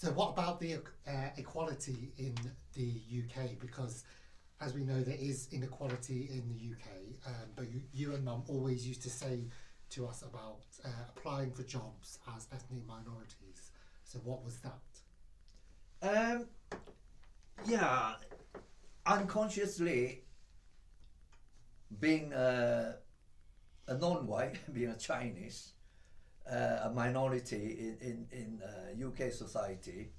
So what about the equality in the UK? Because as we know, there is inequality in the UK, but you and Mum always used to say to us about applying for jobs as ethnic minorities. So what was that? Yeah, unconsciously being a non-white, being a Chinese, a minority in UK society,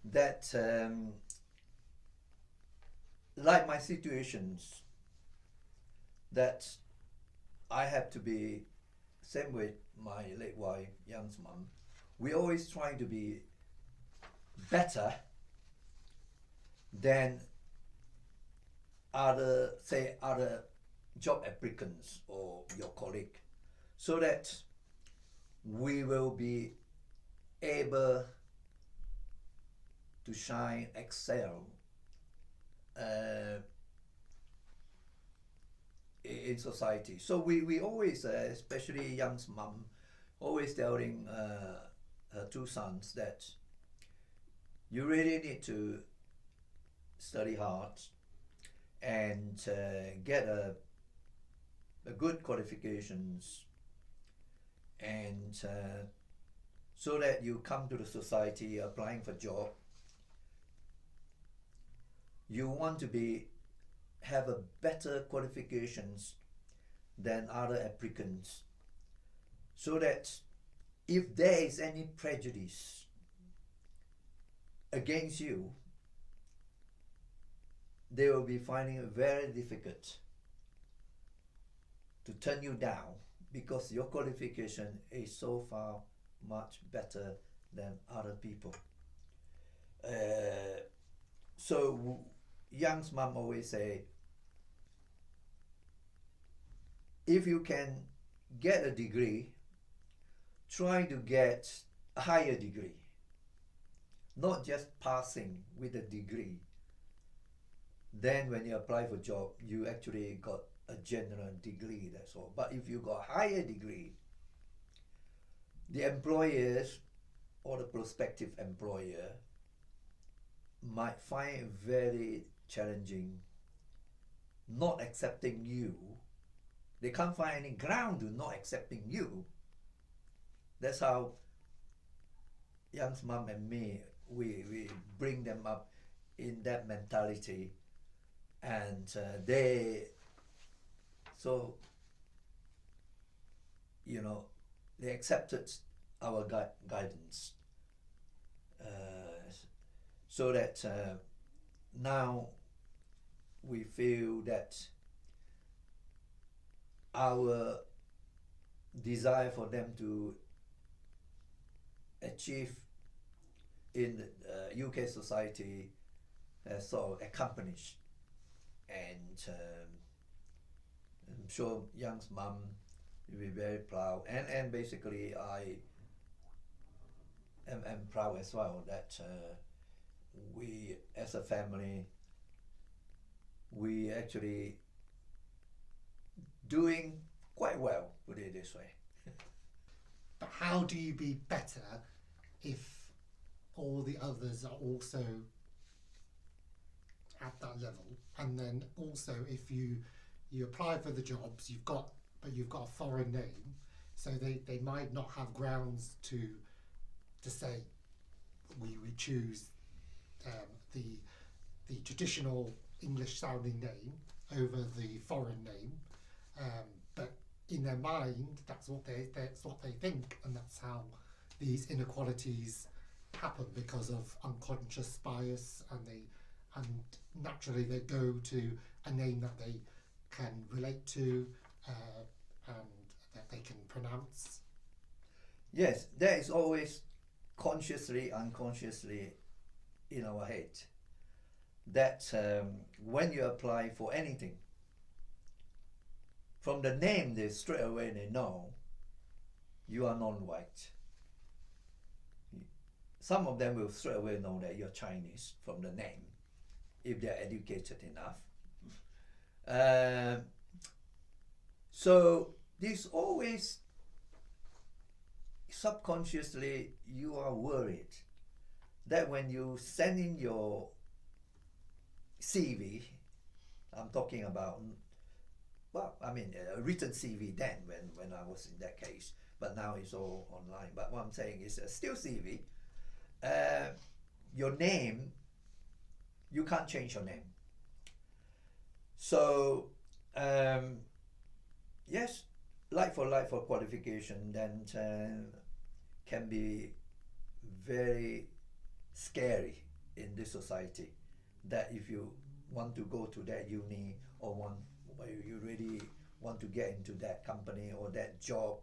that like my situations, that I have to be same with my late wife, Young's mum. We always trying to be better than other job applicants or your colleague, so that we will be able to shine, excel in society. So we always, especially Young's mum, always telling her two sons that you really need to study hard and get a good qualifications, and so that you come to the society applying for job, you want to be have a better qualifications than other applicants, so that if there is any prejudice against you, they will be finding it very difficult to turn you down, because your qualification is so far much better than other people. So Young's mom always say, if you can get a degree, try to get a higher degree, not just passing with a degree. Then when you apply for job, you actually got a general degree, that's all. But if you got higher degree, the employers or the prospective employer might find it very challenging not accepting you. They can't find any ground to not accepting you. That's how Young's mom and me, we bring them up in that mentality, and they they accepted our guidance, so that now we feel that our desire for them to achieve in the UK society has sort of accomplished, and I'm sure Young's mum will be very proud, and basically I am proud as well that we as a family, we actually doing quite well, put it this way. But how do you be better if all the others are also at that level? And then also, if you apply for the jobs, you've got a foreign name, so they might not have grounds to say we choose the traditional English sounding name over the foreign name, but in their mind that's what they think, and that's how these inequalities happen, because of unconscious bias, and naturally they go to a name that they can relate to, and that they can pronounce. Yes, that is always consciously, unconsciously in our head, that when you apply for anything, from the name they straight away they know you are non-white. Some of them will straight away know that you're Chinese from the name, if they're educated enough. So this always subconsciously you are worried that when you send in your CV, I'm talking about, well, I mean, a written CV then when I was in that case, but now it's all online. But what I'm saying is still CV, your name, you can't change your name. So, yes, like for qualification, then can be very scary in this society. That if you want to go to that uni or you really want to get into that company or that job,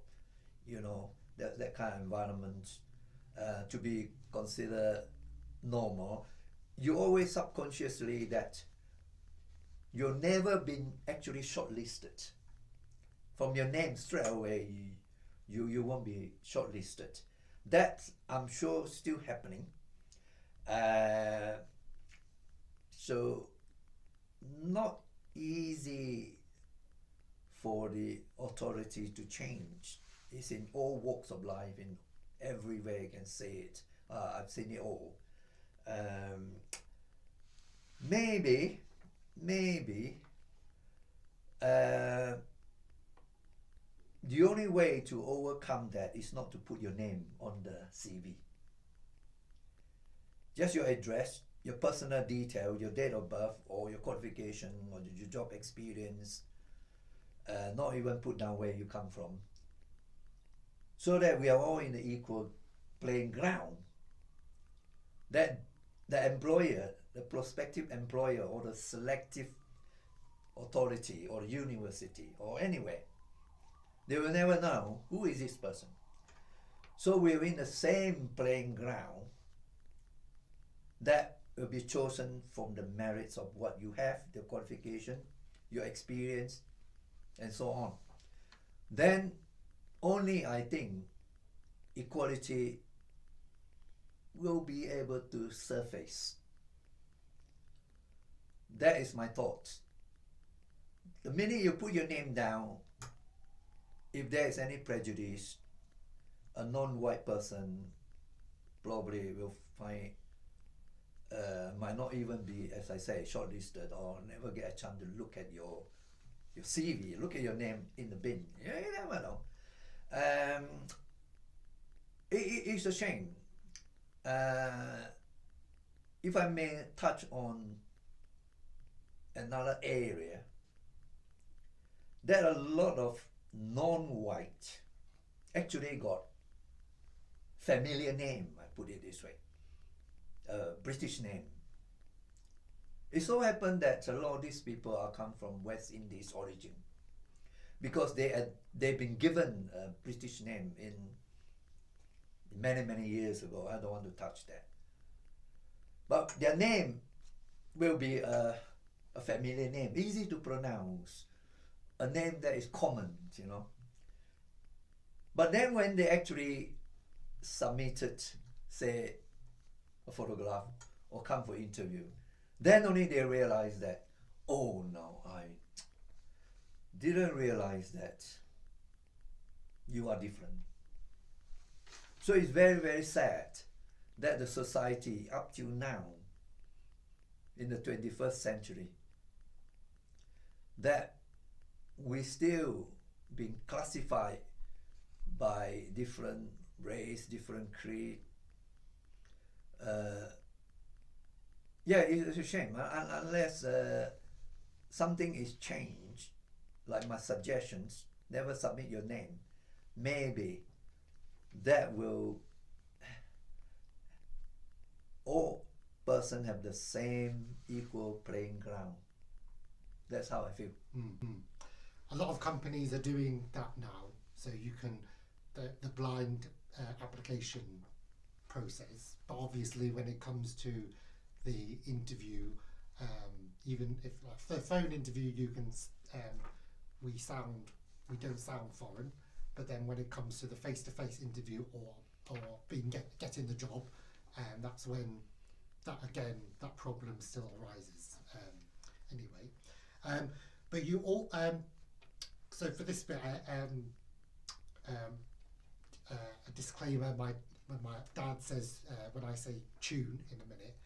you know, that kind of environment, to be considered normal, you always subconsciously that you've never been actually shortlisted. From your name straight away, you won't be shortlisted. That I'm sure still happening. So not easy for the authority to change. It's in all walks of life, in everywhere you can say it. I've seen it all. Maybe the only way to overcome that is not to put your name on the CV. Just your address, your personal detail, your date of birth, or your qualification, or your job experience. Not even put down where you come from. So that we are all in the equal playing ground. That the employer, the prospective employer, or the selective authority, or university, or anywhere, they will never know who is this person. So we're in the same playing ground that will be chosen from the merits of what you have, the qualification, your experience, and so on. Then only, I think, equality will be able to surface. That is my thought. The minute you put your name down, if there is any prejudice, a non-white person probably will find, might not even be, as I say, shortlisted, or never get a chance to look at your CV, look at your name in the bin. You never know. It's a shame. If I may touch on another area, there are a lot of non-white actually got familiar name, I put it this way, British name. It so happened that a lot of these people are come from West Indies origin, because they've been given a British name in many years ago. I don't want to touch that, but their name will be a familiar name, easy to pronounce, a name that is common, you know. But then when they actually submitted, say, a photograph or come for interview, then only they realize that, oh no, I didn't realize that you are different. So it's very sad that the society up till now, in the 21st century, that we still being classified by different race, different creed. It's a shame. Unless something is changed, like my suggestions, never submit your name, maybe that will all person have the same equal playing ground. That's how I feel. Mm-hmm. A lot of companies are doing that now, so you can the blind application process. But obviously, when it comes to the interview, even if like for the phone interview, you can we don't sound foreign. But then when it comes to the face-to-face interview or being getting the job, that's when that problem still arises. Anyway, but you all so for this bit, a disclaimer when my dad says, when I say Chun in a minute,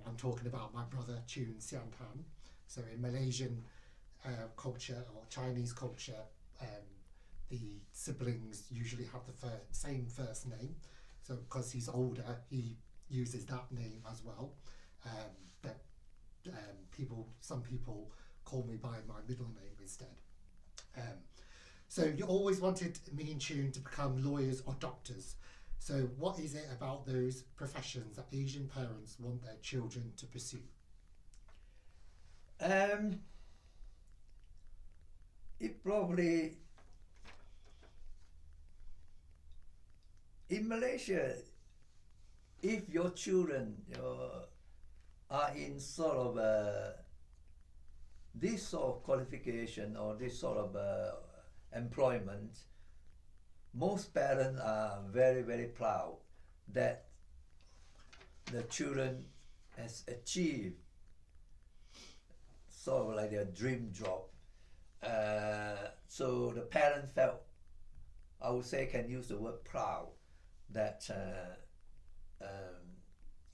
I'm talking about my brother Chun Sian Tan. So in Malaysian culture or Chinese culture, the siblings usually have the same first name. So because he's older, he uses that name as well. But some people call me by my middle name instead. So you always wanted me and Chun to become lawyers or doctors. So what is it about those professions that Asian parents want their children to pursue? It probably, in Malaysia, if your children are in sort of this sort of qualification or this sort of employment, most parents are very, very proud that the children has achieved sort of like their dream job. So the parent felt, I would say, can use the word proud, that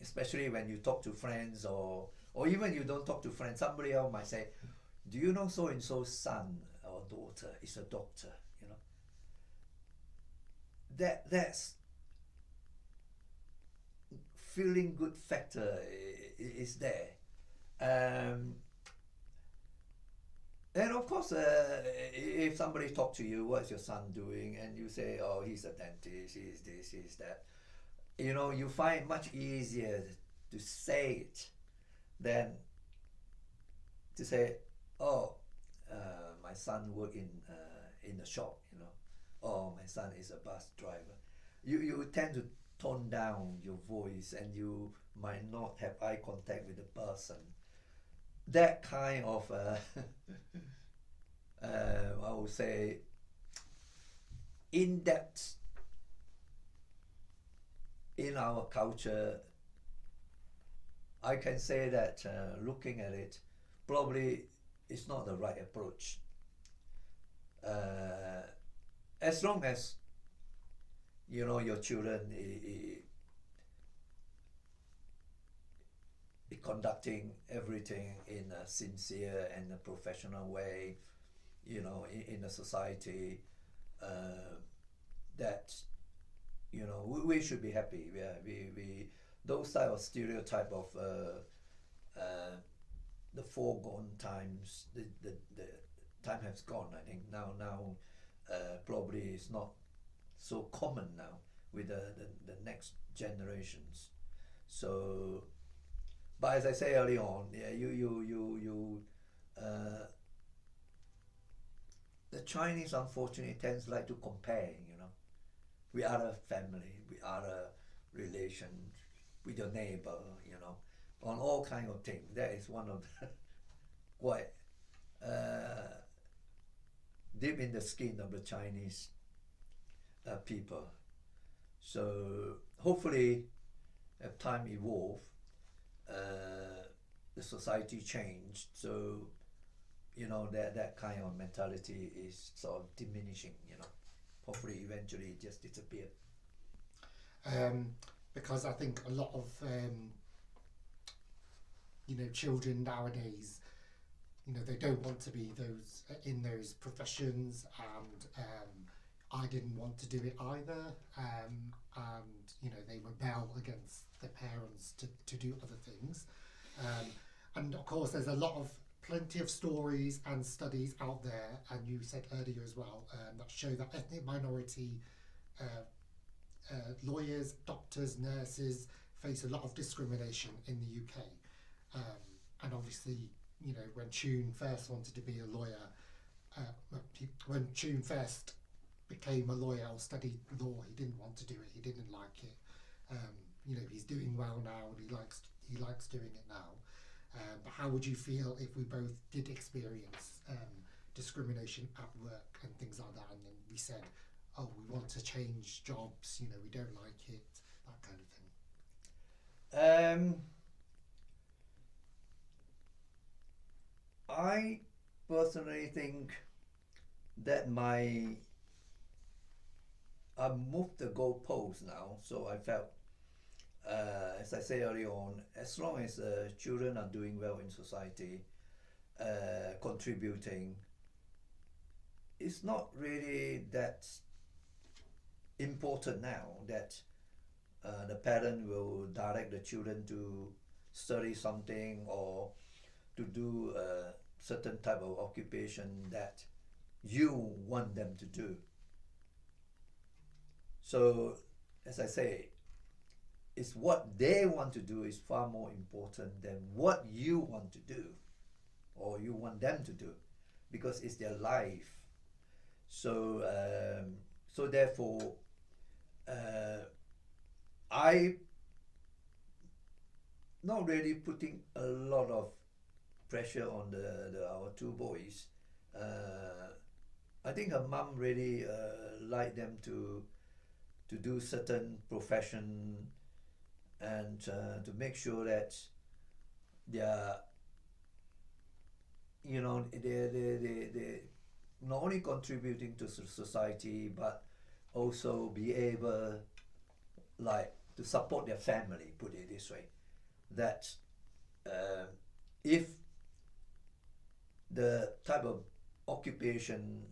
especially when you talk to friends or even you don't talk to friends, somebody else might say, do you know so and so's son or daughter is a doctor, you know? That's feeling good factor is there. And of course, if somebody talks to you, what's your son doing? And you say, oh, he's a dentist, he's this, he's that. You know, you find it much easier to say it than to say, oh, my son work in the shop, you know. Oh, my son is a bus driver. You tend to tone down your voice and you might not have eye contact with the person. That kind of, I would say, in-depth in our culture, I can say that looking at it, probably it's not the right approach. As long as you know your children conducting everything in a sincere and a professional way, you know, in a society, that you know we should be happy. We those type of stereotype of the foregone times, the time has gone. I think now probably it's not so common now with the next generations. So, but as I say early on, yeah, the Chinese unfortunately tends like to compare, you know, with other family, with other relations, with your neighbor, you know, on all kind of things. That is one of the quite deep in the skin of the Chinese people. So hopefully, as time evolve, the society changed. So you know that kind of mentality is sort of diminishing. You know, hopefully eventually it just disappear. Because I think a lot of you know, children nowadays, you know, they don't want to be those in those professions, and I didn't want to do it either, and you know, they rebel against their parents to do other things, and of course there's plenty of stories and studies out there, and you said earlier as well, that show that ethnic minority lawyers, doctors, nurses face a lot of discrimination in the UK. And obviously, you know, when Chun first wanted to be a lawyer, when Chun first became a lawyer or studied law, he didn't want to do it. He didn't like it. You know, he's doing well now, and he likes doing it now. But how would you feel if we both did experience discrimination at work and things like that, and then we said, oh, we want to change jobs, you know, we don't like it, that kind of thing? I personally think that my moved the goalpost now, so I felt, as I said earlier on, as long as children are doing well in society, contributing, it's not really that important now that the parent will direct the children to study something or to do a certain type of occupation that you want them to do. So, as I say, it's what they want to do is far more important than what you want to do or you want them to do, because it's their life. So, so therefore, I not really putting a lot of pressure on our two boys. I think her mom really liked them to do certain profession and to make sure that they're, you know, they not only contributing to society but also be able, like, to support their family, put it this way, that if the type of occupation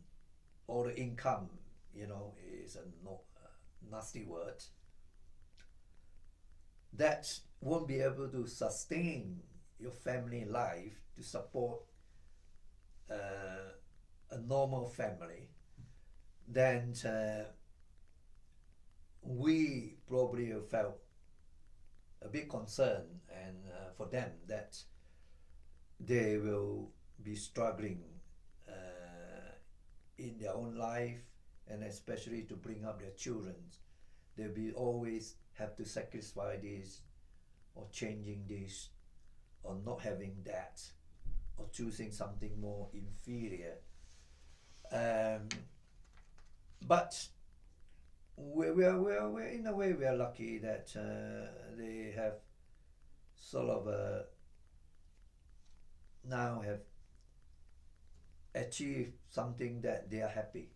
or the income, you know, is a nasty word, that won't be able to sustain your family life to support a normal family, then we probably have felt a bit concerned and for them that they will be struggling in their own life, and especially to bring up their children. They'll be always have to sacrifice this or changing this or not having that or choosing something more inferior. But we're in a way we are lucky that they have sort of now have achieved something that they are happy.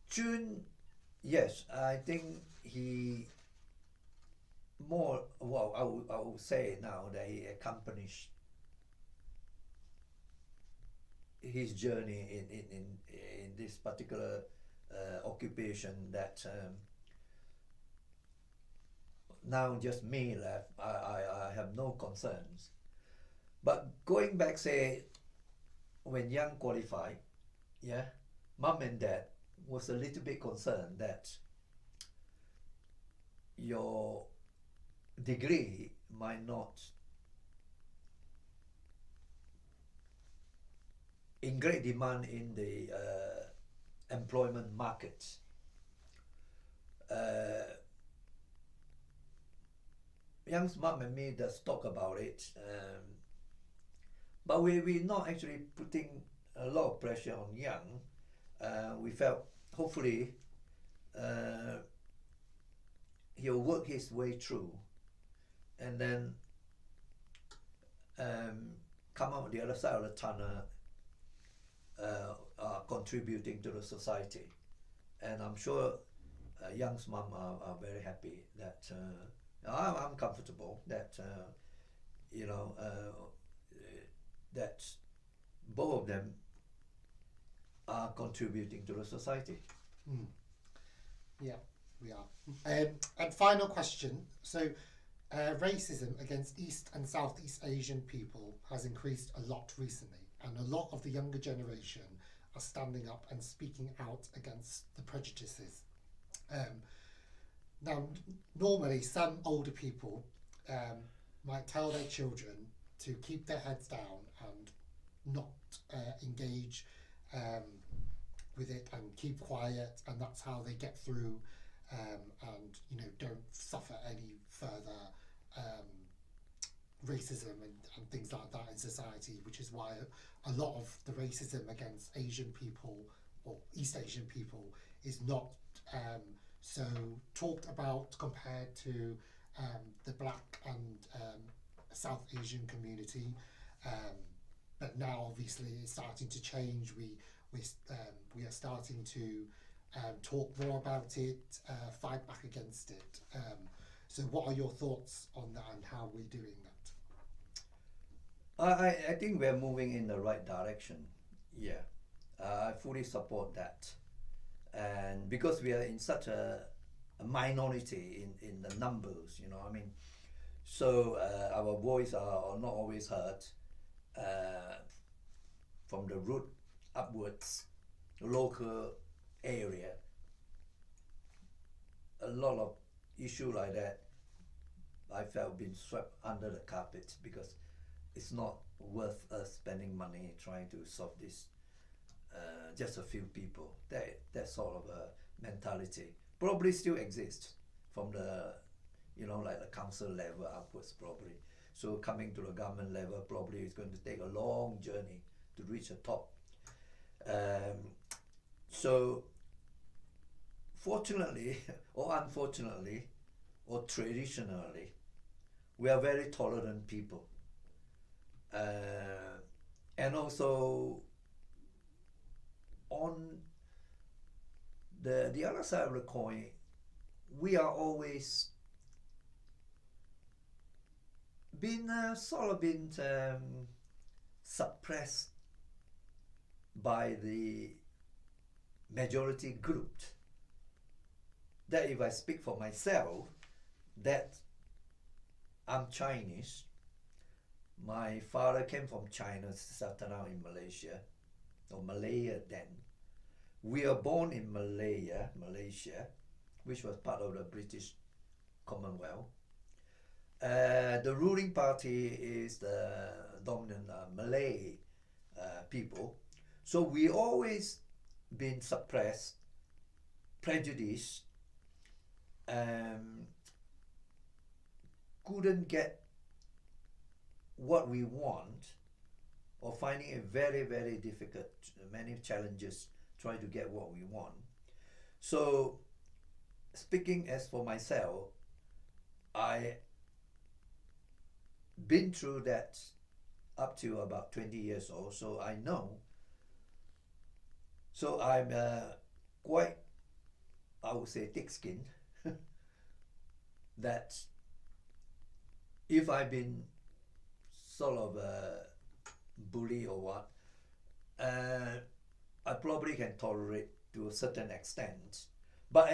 June, yes, I think he more, well, I would say now that he accomplished his journey in this particular occupation, that now just me left. I have no concerns. But going back, say, when Young qualified, yeah, mom and dad was a little bit concerned that your degree might not in great demand in the employment market. Young's mom and me just talk about it, but we're not actually putting a lot of pressure on Young. We felt hopefully he'll work his way through and then come out the other side of the tunnel, contributing to the society. And I'm sure Young's mom are very happy that I'm comfortable that you know that both of them are contributing to the society. Yeah, we are. And final question. So, racism against East and Southeast Asian people has increased a lot recently, and a lot of the younger generation are standing up and speaking out against the prejudices. Now, normally, some older people might tell their children to keep their heads down and not engage with it and keep quiet, and that's how they get through and, you know, don't suffer any further racism and things like that in society, which is why a lot of the racism against Asian people or East Asian people is not so talked about compared to the Black and South Asian community. But now obviously it's starting to change. we are starting to talk more about it, fight back against it. So what are your thoughts on that and how we're doing that? I think we're moving in the right direction. Yeah, I fully support that. And because we are in such a minority in the numbers, you know, I mean, so our voice are not always heard from the root upwards, local area. A lot of issue like that I felt been swept under the carpet because it's not worth us spending money trying to solve this. Just a few people. That sort of a mentality probably still exists from the, you know, like the council level upwards probably. So coming to the government level probably is going to take a long journey to reach the top. So fortunately or unfortunately or traditionally, we are very tolerant people. And also on the other side of the coin, we are always been sort of been suppressed by the majority group. That if I speak for myself, that I'm Chinese. My father came from China, settled down in Malaysia, or Malaya then. We are born in Malaysia, which was part of the British Commonwealth. The ruling party is the dominant Malay people. So we always been suppressed, prejudiced, couldn't get what we want, or finding it very, very difficult, many challenges trying to get what we want. So speaking as for myself, I been through that up to about 20 years old, so I know. So I'm quite, I would say, thick-skinned. That if I've been sort of bully or what, I probably can tolerate to a certain extent. But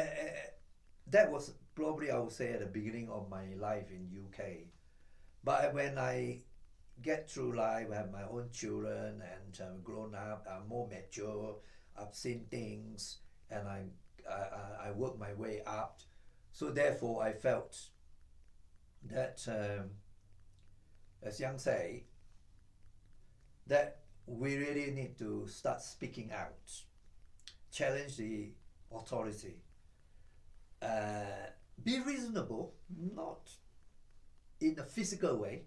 that was probably, I would say, at the beginning of my life in UK. But when I get through life, I have my own children and grown up, I'm more mature, I've seen things, and I work my way up. So therefore, I felt that, as Yang say, that we really need to start speaking out, challenge the authority, be reasonable, not in a physical way.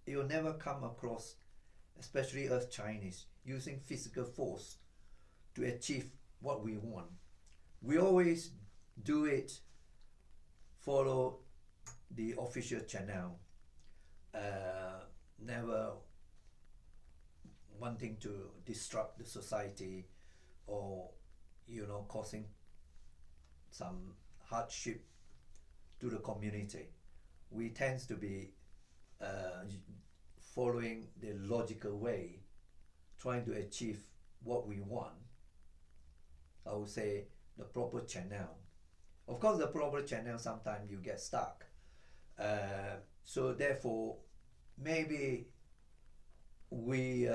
You'll never come across, especially us Chinese, using physical force to achieve what we want. We always do it, follow the official channel, never wanting to disrupt the society or, you know, causing some hardship to the community. We tend to be following the logical way, trying to achieve what we want. I would say the proper channel. Of course, the proper channel, sometimes you get stuck. So therefore, maybe we,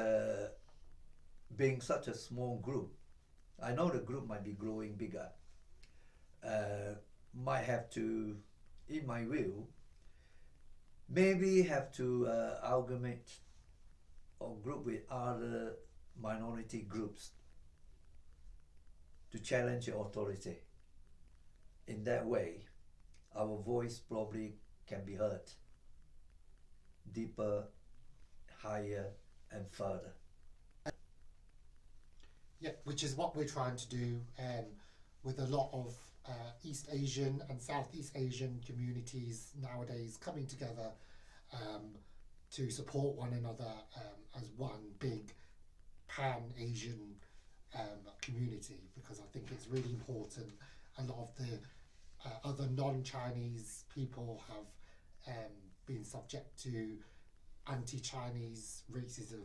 being such a small group, I know the group might be growing bigger, might have to, in my view, maybe have to amalgamate or group with other minority groups to challenge the authority. In that way, our voice probably can be heard deeper, higher, and further. Yeah, which is what we're trying to do with a lot of East Asian and Southeast Asian communities nowadays coming together to support one another as one big pan-Asian community, because I think it's really important. A lot of the other non-Chinese people have been subject to anti-Chinese racism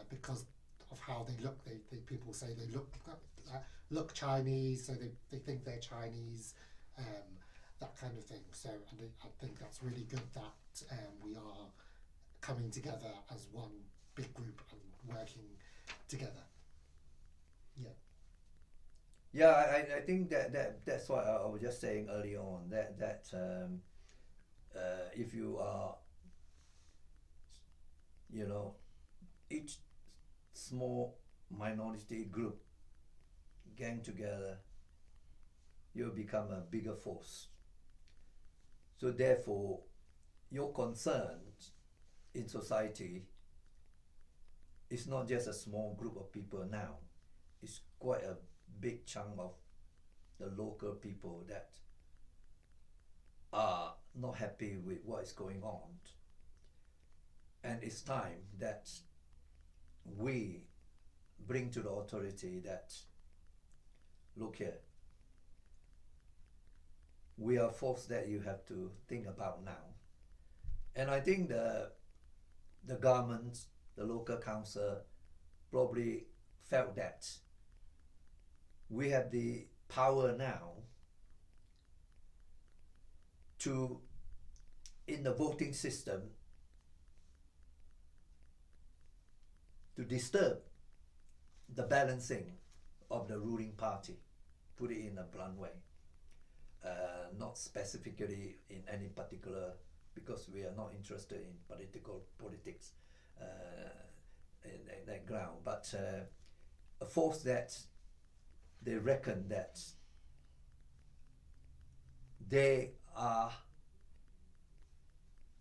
because of how they look. They people say they look Chinese, so they think they're Chinese, that kind of thing. So I think that's really good that we are coming together as one big group and working together. Yeah. Yeah, I think that's what I was just saying earlier on, that if you are, you know, each small minority group gang together, you'll become a bigger force. So therefore, your concerns in society is not just a small group of people now. It's quite a big chunk of the local people that are not happy with what is going on. And it's time that we bring to the authority that, look here, we are force that you have to think about now. And I think the government, the local council, probably felt that we have the power now to, in the voting system, to disturb the balancing of the ruling party, put it in a blunt way. Not specifically in any particular, because we are not interested in politics in that ground, but a force that they reckon that they are,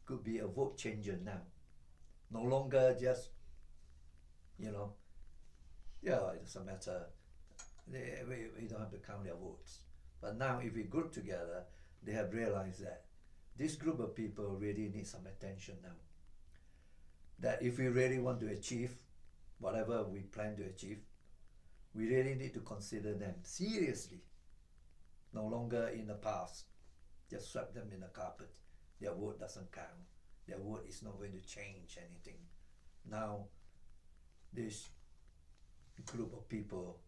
could be a vote changer now. No longer just, yeah, it doesn't matter, we don't have to count their votes. But now if we group together, they have realized that this group of people really need some attention now. That if we really want to achieve whatever we plan to achieve, we really need to consider them seriously. No longer in the past, just sweep them in the carpet. Their vote doesn't count. Their vote is not going to change anything. Now, this group of people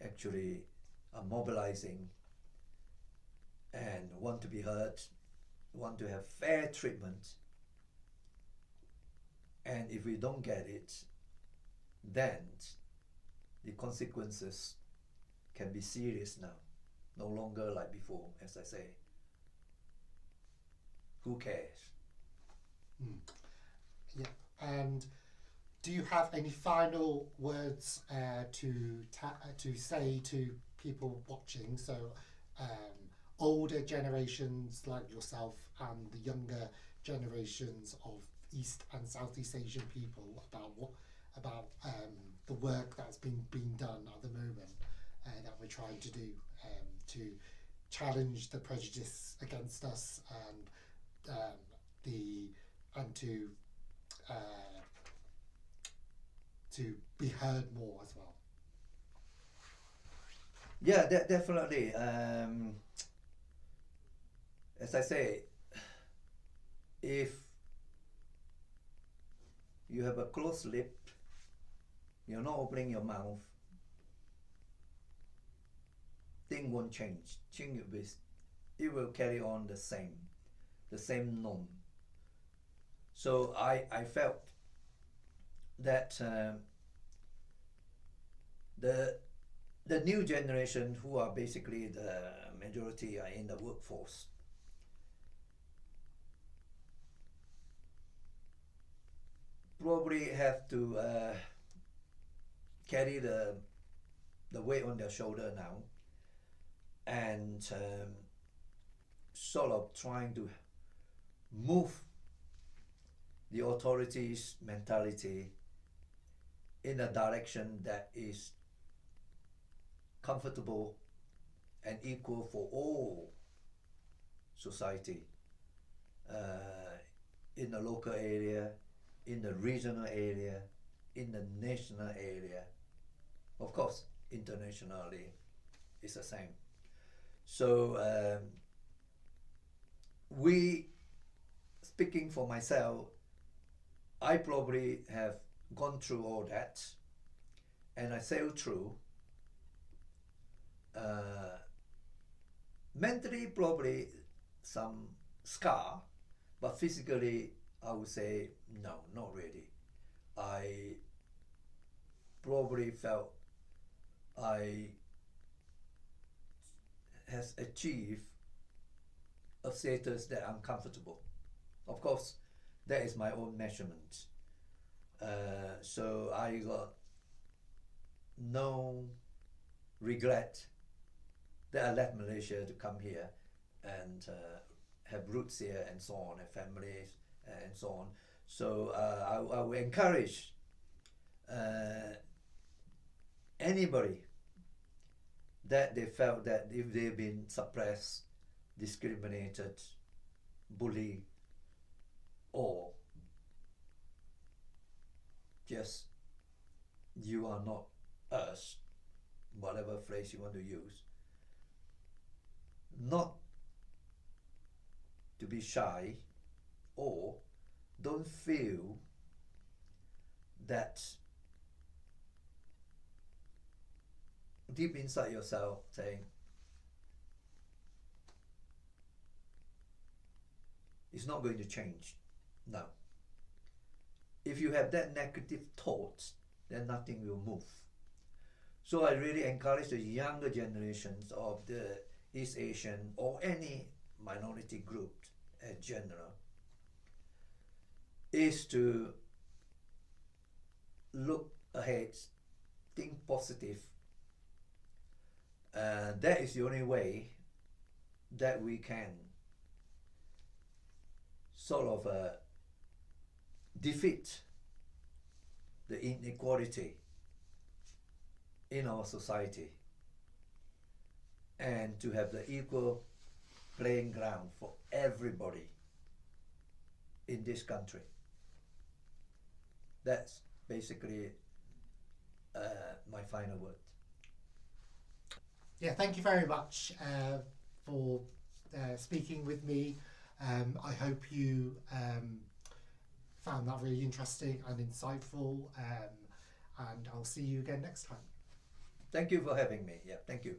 actually are mobilizing and want to be heard, want to have fair treatment. And if we don't get it, then the consequences can be serious now. No longer like before, as I say. Who cares? Yeah. And do you have any final words to say to people watching? So older generations like yourself and the younger generations of East and Southeast Asian people about the work that's being done at the moment that we're trying to do to challenge the prejudice against us and to be heard more as well. Yeah, definitely. As I say, if you have a closed lip, you're not opening your mouth, thing won't change. It will carry on the same norm. So I felt that the new generation, who are basically the majority, are in the workforce. Probably have to carry the weight on their shoulder now, and sort of trying to move the authorities' mentality in a direction that is comfortable and equal for all society, in the local area, in the regional area, in the national area. Of course, internationally is the same. So speaking for myself, I probably have gone through all that, and I sailed through. Mentally, probably some scar, but physically, I would say no, not really. I probably felt I has achieved a status that I'm comfortable. Of course, that is my own measurement. So I got no regret that I left Malaysia to come here and have roots here and so on, and families and so on. So I would encourage anybody that they felt that if they've been suppressed, discriminated, bullied, or just you are not us, whatever phrase you want to use, not to be shy, or don't feel that deep inside yourself saying, it's not going to change. No. If you have that negative thoughts, then nothing will move. So I really encourage the younger generations of the East Asian or any minority group in general is to look ahead, think positive. That is the only way that we can sort of defeat the inequality in our society, and to have the equal playing ground for everybody in this country. That's basically my final word. Yeah, thank you very much for speaking with me. I hope you found that really interesting and insightful, and I'll see you again next time. Thank you for having me. Yeah, thank you.